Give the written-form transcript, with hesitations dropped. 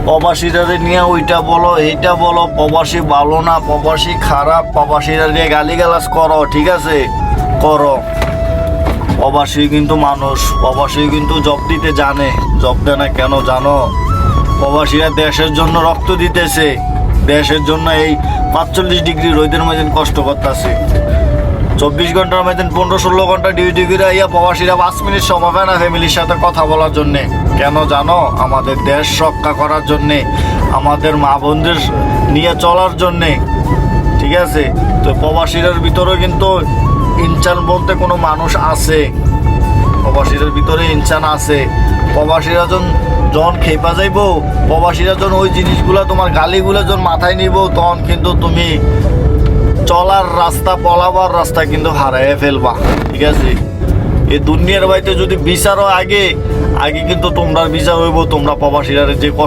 প্রবাসীরা নিয়ে ওইটা বলো এইটা বলো, প্রবাসী ভালো না, প্রবাসী খারাপ, প্রবাসীরা নিয়ে গালিগালাজ করো, ঠিক আছে করো। প্রবাসী কিন্তু মানুষ, প্রবাসী কিন্তু জব দিতে জানে। জব দেয় না কেন জানো? প্রবাসীরা দেশের জন্য রক্ত দিতেছে, দেশের জন্য এই 45 ডিগ্রি রোদের মধ্যে কষ্ট করতেছে। 24 ঘন্টার মধ্যে 15-16 ঘন্টা ডিউটি করে ইয়া প্রবাসীরা 5 মিনিট সময় পায় না ফ্যামিলির সাথে কথা বলার জন্যে। কেন জানো? আমাদের দেশ রক্ষা করার জন্যে, আমাদের মা বোনদের নিয়ে চলার জন্যে, ঠিক আছে। তো প্রবাসীদের ভিতরেও কিন্তু ইনসান বলতে কোনো মানুষ আছে, প্রবাসীদের ভিতরে ইনসান আছে। প্রবাসীরা যখন খেপা যাইব, প্রবাসীরা যখন ওই জিনিসগুলো তোমার গালিগুলো যখন মাথায় নিব, তখন কিন্তু তুমি চলার রাস্তা, পলাবার রাস্তা কিন্তু হারাইয়ে ফেলবা, ঠিক আছে। এই দুনিয়ার বাড়িতে যদি বিচারও আগে কিন্তু তোমরা বিচার হইব, তোমরা প্রবাসীরা যে